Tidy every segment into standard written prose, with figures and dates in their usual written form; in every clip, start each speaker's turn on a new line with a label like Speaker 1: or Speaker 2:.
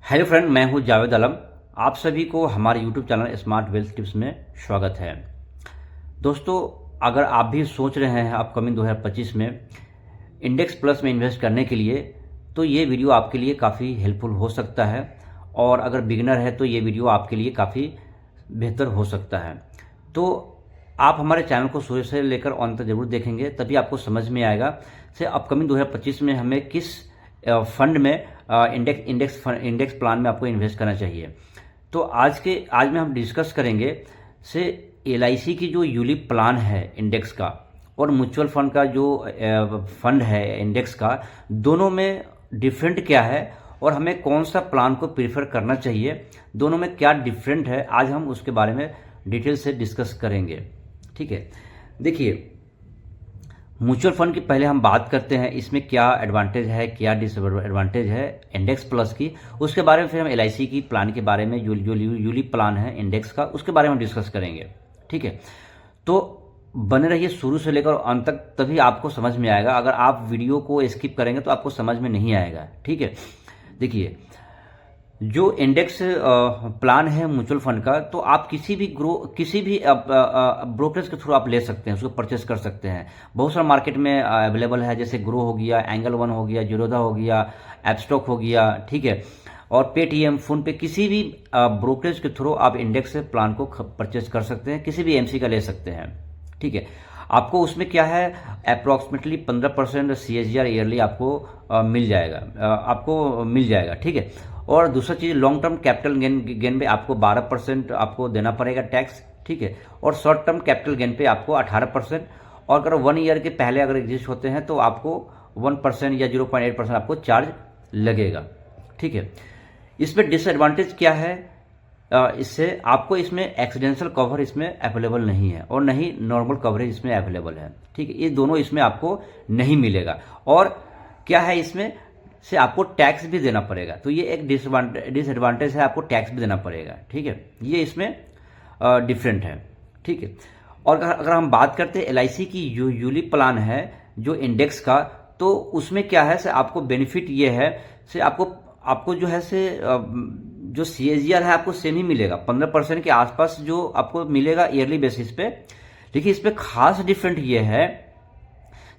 Speaker 1: Hello friend, मैं हूं जावेद आलम। आप सभी को हमारे YouTube channel smart wealth tips में स्वागत है। दोस्तों, अगर आप भी सोच रहे हैं अपकमिंग 2025 में इंडेक्स प्लस में इन्वेस्ट करने के लिए, तो ये वीडियो आपके लिए काफ़ी हेल्पफुल हो सकता है। और अगर बिगिनर है तो ये वीडियो आपके लिए काफ़ी बेहतर हो सकता है। तो आप हमारे चैनल को शुरू से लेकर अंत तक जरूर देखेंगे, तभी आपको समझ में आएगा से अपकमिंग 2025 में हमें किस फंड में इंडेक्स प्लान में आपको इन्वेस्ट करना चाहिए। तो आज में हम डिस्कस करेंगे से एलआईसी की जो यूलिप प्लान है इंडेक्स का, और म्यूचुअल फंड का जो फंड है इंडेक्स का, दोनों में डिफरेंट क्या है और हमें कौन सा प्लान को प्रीफर करना चाहिए, दोनों में क्या डिफरेंट है, आज हम उसके बारे में डिटेल से डिस्कस करेंगे। ठीक है, देखिए, म्यूचुअल फंड की पहले हम बात करते हैं, इसमें क्या एडवांटेज है, क्या डिसएडवांटेज है इंडेक्स प्लस की, उसके बारे में फिर हम एलआईसी की प्लान के बारे में, जो यूलिप प्लान है इंडेक्स का, उसके बारे में हम डिस्कस करेंगे। ठीक है, तो बने रहिए शुरू से लेकर अंत तक, तभी आपको समझ में आएगा। अगर आप वीडियो को स्किप करेंगे तो आपको समझ में नहीं आएगा। ठीक है, देखिए, जो इंडेक्स प्लान है म्यूचुअल फंड का, तो आप किसी भी ब्रोकरेज के थ्रू आप ले सकते हैं, उसको परचेस कर सकते हैं। बहुत सारा मार्केट में अवेलेबल है, जैसे ग्रो हो गया, एंगल वन हो गया, जीरोधा हो गया, एपस्टॉक हो गया। ठीक है, और पेटीएम, फोन पे, किसी भी ब्रोकरेज के थ्रू आप इंडेक्स प्लान को परचेस कर सकते हैं, किसी भी एमसी का ले सकते हैं। ठीक है, आपको उसमें क्या है, अप्रॉक्सीमेटली 15% CAGR ईयरली आपको मिल जाएगा। ठीक है, और दूसरा चीज़, लॉन्ग टर्म कैपिटल गेन पे आपको 12% आपको देना पड़ेगा टैक्स। ठीक है, और शॉर्ट टर्म कैपिटल गेन पे आपको 18%, और अगर 1 ईयर के पहले अगर एग्जिस्ट होते हैं तो आपको 1% या 0.8% आपको चार्ज लगेगा। ठीक है, इसमें डिसएडवांटेज क्या है, इससे आपको इसमें एक्सीडेंशियल कवर इसमें अवेलेबल नहीं है, और नहीं नॉर्मल कवरेज इसमें अवेलेबल है। ठीक है, ये दोनों इसमें आपको नहीं मिलेगा। और क्या है, इसमें से आपको टैक्स भी देना पड़ेगा, तो ये एक डिसएडवांटेज है, आपको टैक्स भी देना पड़ेगा। ठीक है, ये इसमें डिफरेंट है। ठीक है, और अगर हम बात करते हैं एलआईसी की यूलिप प्लान है जो इंडेक्स का, तो उसमें क्या है से आपको बेनिफिट ये है से आपको जो है से जो CAGR है आपको सेम ही मिलेगा, 15% के आसपास जो आपको मिलेगा ईयरली बेसिस पे। देखिए, इस पे खास डिफरेंट ये है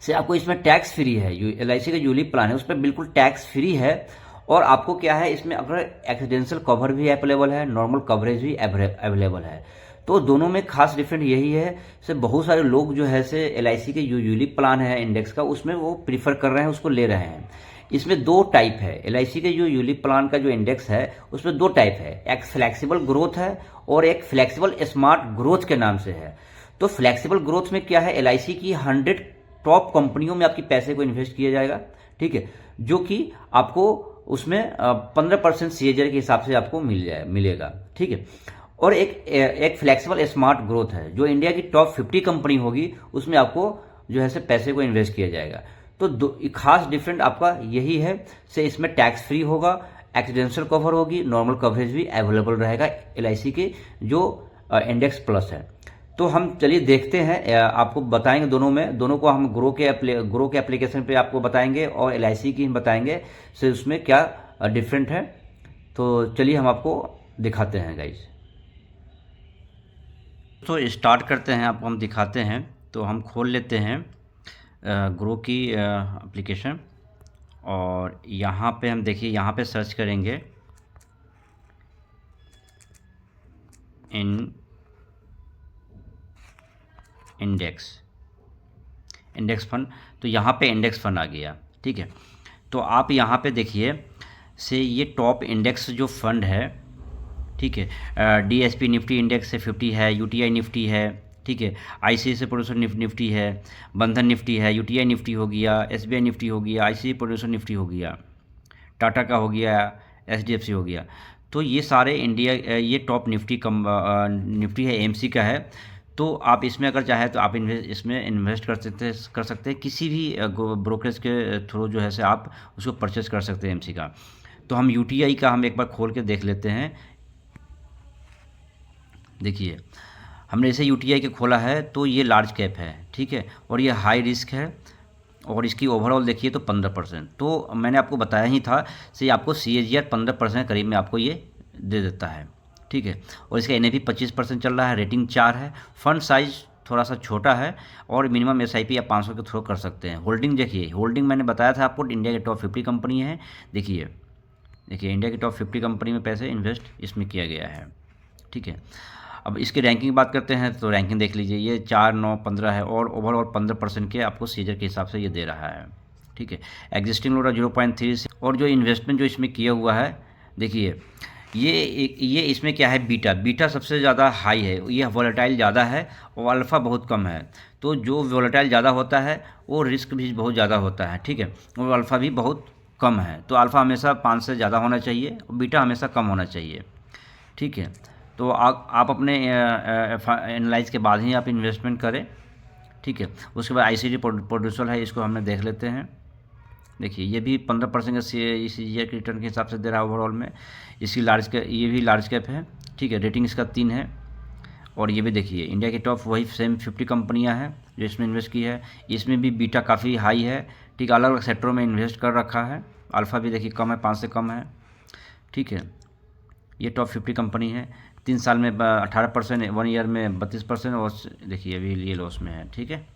Speaker 1: से आपको इसमें टैक्स फ्री है। एलआईसी का यूलिप प्लान है, उस पर बिल्कुल टैक्स फ्री है। और आपको क्या है, इसमें अगर एक्सीडेंशियल कवर भी अवेलेबल है, नॉर्मल कवरेज भी अवेलेबल है। तो दोनों में खास डिफरेंट यही है से बहुत सारे लोग जो है से एलआईसी के यूलिप प्लान है इंडेक्स का, उसमें वो प्रीफर कर रहे हैं, उसको ले रहे हैं। इसमें दो टाइप है, एलआईसी के जो यूलिप प्लान का जो इंडेक्स है उसमें दो टाइप है, एक फ्लेक्सिबल ग्रोथ है और एक फ्लेक्सिबल स्मार्ट ग्रोथ के नाम से है। तो फ्लेक्सिबल ग्रोथ में क्या है, एलआईसी की 100 टॉप कंपनियों में आपकी पैसे को इन्वेस्ट किया जाएगा। ठीक है, जो कि आपको उसमें 15% CAGR के हिसाब से आपको मिलेगा। ठीक है, और एक फ्लेक्सिबल स्मार्ट ग्रोथ है, जो इंडिया की टॉप 50 कंपनी होगी उसमें आपको जो है से पैसे को इन्वेस्ट किया जाएगा। तो खास डिफरेंट आपका यही है से इसमें टैक्स फ्री होगा, एक्सीडेंशियल कवर होगी, नॉर्मल कवरेज भी अवेलेबल रहेगा एलआईसी के जो इंडेक्स प्लस है। तो हम चलिए देखते हैं, आपको बताएंगे दोनों को हम ग्रो के एप्लीकेशन पे आपको बताएंगे, और एलआईसी की हम बताएंगे से उसमें क्या डिफरेंट है। तो चलिए हम आपको दिखाते हैं गाइज। तो स्टार्ट करते हैं, आपको हम दिखाते हैं। तो हम खोल लेते हैं ग्रो की एप्लीकेशन, और यहाँ पे हम देखिए, यहाँ पे सर्च करेंगे इंडेक्स फंड। तो यहाँ पे इंडेक्स फंड आ गया। ठीक है, तो आप यहाँ पे देखिए से ये टॉप इंडेक्स जो फंड है, ठीक है, DSP निफ्टी इंडेक्स से 50 है, UTI निफ्टी है। ठीक है, ICICI प्रोड्यूसर निफ्टी है, बंधन निफ्टी है, UTI निफ्टी हो गया, SBI निफ्टी हो गया, ICICI प्रोड्यूसर निफ्टी हो गया, टाटा का हो गया, HDFC हो गया। तो ये सारे ये टॉप निफ्टी है, AMC का है। तो आप इसमें अगर चाहे तो आप इसमें इन्वेस्ट कर सकते हैं, किसी भी ब्रोकरेज के थ्रू जो है से आप उसको परचेस कर सकते हैं एमसी का। तो हम UTI का हम एक बार खोल के देख लेते हैं। देखिए, हमने जैसे UTI के खोला है तो ये लार्ज कैप है। ठीक है, और ये हाई रिस्क है, और इसकी ओवरऑल देखिए तो 15%। तो मैंने आपको बताया ही था से आपको CAGR 15% करीब में आपको ये दे देता है, ठीक है। और इसका NAV 25% चल रहा है, रेटिंग 4 है, फंड साइज थोड़ा सा छोटा है और मिनिमम SIP आप 500 के थ्रू कर सकते हैं। होल्डिंग देखिए, होल्डिंग मैंने बताया था आपको, इंडिया के टॉप 50 कंपनी है। देखिए इंडिया की टॉप 50 कंपनी में पैसे इन्वेस्ट इसमें किया गया है, ठीक है। अब इसकी रैंकिंग बात करते हैं तो रैंकिंग देख लीजिए, ये 4, 9, 15 है और ओवरऑल 15% के आपको सीजर के हिसाब से ये दे रहा है, ठीक है। एग्जिस्टिंग लोड 0.3 और जो इन्वेस्टमेंट जो इसमें किया हुआ है देखिए, ये इसमें क्या है, बीटा सबसे ज़्यादा हाई है, ये वॉलेटाइल ज़्यादा है और अल्फ़ा बहुत कम है। तो जो वॉलेटाइल ज़्यादा होता है वो रिस्क भी बहुत ज़्यादा होता है, ठीक है, और अल्फ़ा भी बहुत कम है। तो अल्फ़ा हमेशा 5 से ज़्यादा होना चाहिए और बीटा हमेशा कम होना चाहिए, ठीक है। तो आप अपने एनालाइज के बाद ही आप इन्वेस्टमेंट करें, ठीक है। उसके बाद ICD प्रोड्यूसर है, इसको हमने देख लेते हैं। देखिए ये भी 15% का इस ईयर के रिटर्न के हिसाब से दे रहा है ओवरऑल में। इसकी ये भी लार्ज कैप है, ठीक है, रेटिंग इसका 3 है। और ये भी देखिए इंडिया के टॉप वही सेम 50 कंपनियां हैं जो इसमें इन्वेस्ट की है। इसमें भी बीटा काफ़ी हाई है, ठीक, अलग अलग सेक्टरों में इन्वेस्ट कर रखा है। अल्फ़ा भी देखिए कम है, 5 से कम है, ठीक है। ये टॉप 50 कंपनी है। 3 साल में 18%, 1 ईयर में 32%, और देखिए अभी ये लॉस में है, ठीक है।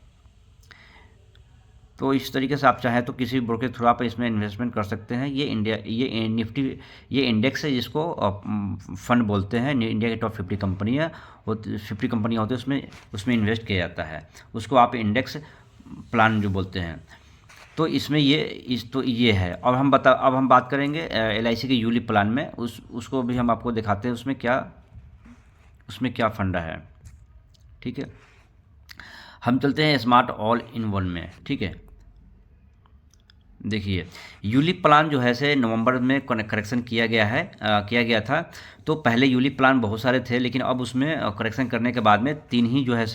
Speaker 1: तो इस तरीके से आप चाहें तो किसी ब्रोकर के थ्रू आप इसमें इन्वेस्टमेंट कर सकते हैं। ये निफ्टी, ये इंडेक्स है जिसको फंड बोलते हैं। इंडिया के टॉप 50 कंपनी है, वो 50 कंपनियाँ होती है, उसमें इन्वेस्ट किया जाता है, उसको आप इंडेक्स प्लान जो बोलते हैं। तो इसमें ये है। अब हम बात करेंगे LIC के यूलिप प्लान में, उसको भी हम आपको दिखाते हैं उसमें क्या फंडा है, ठीक है। हम चलते हैं स्मार्ट ऑल इन वन में, ठीक है। देखिए यूलिप प्लान जो है से नवंबर में करेक्शन किया गया था। तो पहले यूलिप प्लान बहुत सारे थे, लेकिन अब उसमें करेक्शन करने के बाद में 3 ही जो है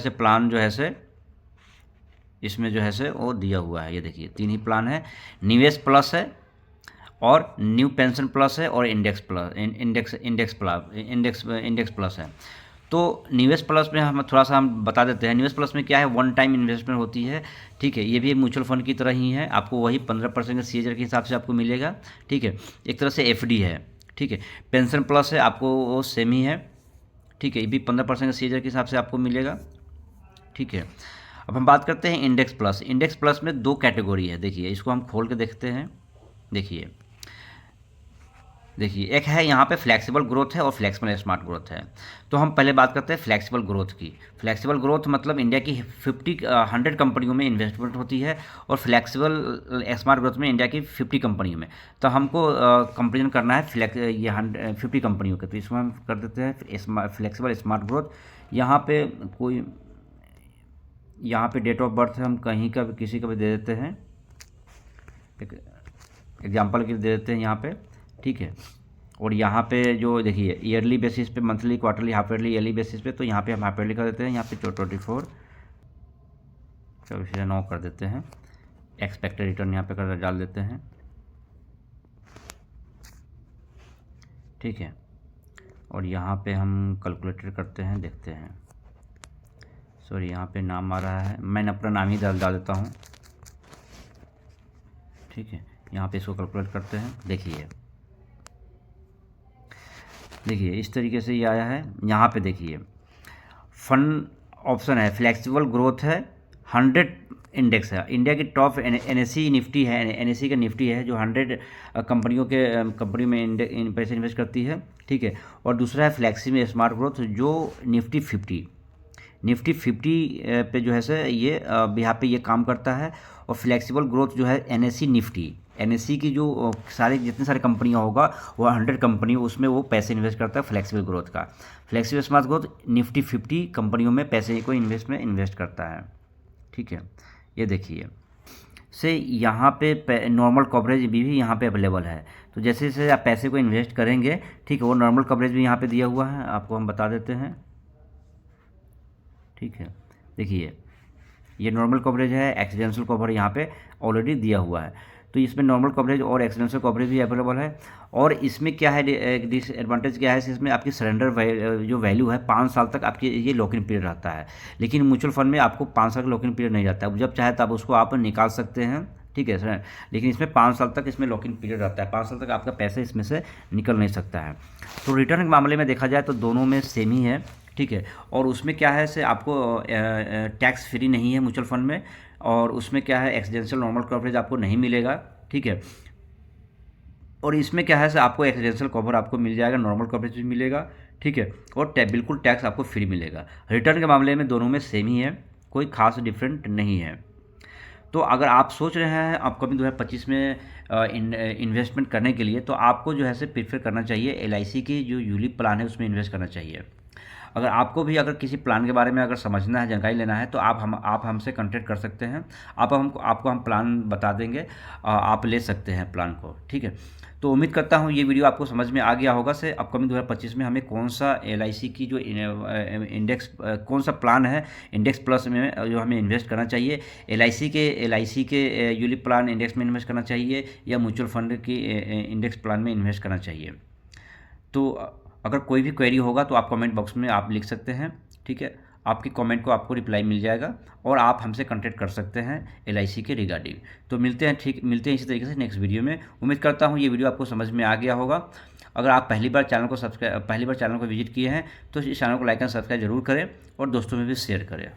Speaker 1: से प्लान जो है से इसमें जो है से वो दिया हुआ है। ये देखिए 3 ही प्लान है, निवेश प्लस है और न्यू पेंशन प्लस है और इंडेक्स प्लस है। तो निवेश प्लस में हम थोड़ा सा बता देते हैं। निवेश प्लस में क्या है, 1 टाइम इन्वेस्टमेंट होती है, ठीक है। ये भी म्यूचुअल फंड की तरह ही है, आपको वही 15% के CAGR के हिसाब से आपको मिलेगा, ठीक है। एक तरह से FD है, ठीक है। पेंशन प्लस है, आपको वो सेम ही है, ठीक है, ये भी 15% के CAGR के हिसाब से आपको मिलेगा, ठीक है। अब हम बात करते हैं इंडेक्स प्लस। इंडेक्स प्लस में 2 कैटेगरी है, देखिए इसको हम खोल के देखते हैं। देखिए एक है यहाँ पे फ्लेक्सिबल ग्रोथ है और फ्लेक्सिबल स्मार्ट ग्रोथ है। तो हम पहले बात करते हैं फ्लेक्सिबल ग्रोथ की। फ्लेक्सिबल ग्रोथ मतलब इंडिया की 100 कंपनियों में इन्वेस्टमेंट होती है, और फ्लेक्सिबल स्मार्ट ग्रोथ में इंडिया की 50 कंपनियों में। तो हमको कंपेरिजन करना है ये 50 कंपनियों के, तो इसमें हम कर देते हैं फ्लेक्सिबल स्मार्ट ग्रोथ। यहाँ पे डेट ऑफ बर्थ हम कहीं का भी किसी का भी दे देते हैं, एक एग्जाम्पल के लिए दे देते हैं यहाँ पे, ठीक है। और यहाँ पे जो देखिए ईयरली बेसिस पे, monthly, quarterly, half yearly, yearly basis पे, तो यहाँ पे हम हाफ ईयरली कर देते हैं। यहाँ पे 24 9 कर देते हैं। एक्सपेक्टेड रिटर्न यहाँ पे कर डाल देते हैं, ठीक है। और यहाँ पे हम कैलकुलेटर करते हैं, देखते हैं। सॉरी यहाँ पे नाम आ रहा है, मैं अपना नाम ही डाल देता हूँ, ठीक है। यहाँ पे इसको कैलकुलेट करते हैं। देखिए इस तरीके से ये आया है। यहाँ पे देखिए फंड ऑप्शन है, फ्लेक्सिबल ग्रोथ है, 100 इंडेक्स है। इंडिया की टॉप NSE निफ्टी है, NSE का निफ्टी है जो 100 कंपनी में पैसे इन्वेस्ट करती है, ठीक है। और दूसरा है फ्लेक्सिबल स्मार्ट ग्रोथ जो निफ्टी 50 पे जो है से ये यहाँ पे ये काम करता है। और फ्लेक्सिबल ग्रोथ जो है NSE की जो जितने सारे कंपनियाँ होगा वो 100 कंपनी, उसमें वो पैसे इन्वेस्ट करता है फ्लेक्सिबल ग्रोथ का। फ्लेक्सिबल स्मार्ट ग्रोथ निफ्टी 50 कंपनियों में पैसे को इन्वेस्ट करता है, ठीक है। ये देखिए से यहाँ पे नॉर्मल कवरेज भी यहाँ पे अवेलेबल है। तो जैसे जैसे आप पैसे को इन्वेस्ट करेंगे, ठीक है, वो नॉर्मल कवरेज भी यहाँ पे दिया हुआ है, आपको हम बता देते हैं, ठीक है। देखिए ये नॉर्मल कवरेज है, एक्सीडेंशियल कवर यहाँ पे ऑलरेडी दिया हुआ है। तो इसमें नॉर्मल कवरेज और एक्सीडेंशियल कवरेज भी अवेलेबल है। और इसमें क्या है, डिसएडवांटेज क्या है, इसमें आपकी सरेंडर जो वैल्यू है 5 साल तक आपकी ये लॉक इन पीरियड रहता है। लेकिन म्यूचुअल फंड में आपको 5 साल का लॉक इन पीरियड नहीं रहता है, जब चाहे तब उसको आप निकाल सकते हैं, ठीक है सर। लेकिन इसमें 5 साल तक इसमें लॉक इन पीरियड रहता है, 5 साल तक आपका पैसा इसमें से निकल नहीं सकता है। तो रिटर्न के मामले में देखा जाए तो दोनों में सेम ही है, ठीक है। और उसमें क्या है से आपको टैक्स फ्री नहीं है म्यूचुअल फंड में, और उसमें क्या है एक्सीडेंशियल नॉर्मल कवरेज आपको नहीं मिलेगा, ठीक है। और इसमें क्या है से आपको एक्सीडेंशियल कवर आपको मिल जाएगा, नॉर्मल कवरेज भी मिलेगा, ठीक है। और बिल्कुल टैक्स आपको फ्री मिलेगा। रिटर्न के मामले में दोनों में सेम ही है, कोई खास डिफरेंट नहीं है। तो अगर आप सोच रहे हैं अपकमिंग 2025 में इन्वेस्टमेंट करने के लिए, तो आपको जो है से प्रीफर करना चाहिए LIC की जो यूलिप प्लान है उसमें इन्वेस्ट करना चाहिए। अगर आपको भी अगर किसी प्लान के बारे में अगर समझना है, जानकारी लेना है, तो आप हमसे कांटेक्ट कर सकते हैं। आपको हम प्लान बता देंगे, आप ले सकते हैं प्लान को, ठीक है। तो उम्मीद करता हूँ ये वीडियो आपको समझ में आ गया होगा से अपकमिंग 2025 में हमें कौन सा LIC की जो इंडेक्स कौन सा प्लान है इंडेक्स प्लस में जो हमें इन्वेस्ट करना चाहिए, LIC के यूलिप प्लान इंडेक्स में इन्वेस्ट करना चाहिए या म्यूचुअल फंड की इंडेक्स प्लान में इन्वेस्ट करना चाहिए। तो अगर कोई भी क्वेरी होगा तो आप कमेंट बॉक्स में आप लिख सकते हैं, ठीक है। आपकी कमेंट को आपको रिप्लाई मिल जाएगा और आप हमसे कांटेक्ट कर सकते हैं LIC के रिगार्डिंग। तो मिलते हैं इसी तरीके से नेक्स्ट वीडियो में। उम्मीद करता हूँ ये वीडियो आपको समझ में आ गया होगा। अगर आप पहली बार चैनल को विजिट किए हैं तो इस चैनल को लाइक एंड सब्सक्राइब जरूर करें और दोस्तों में भी शेयर करें।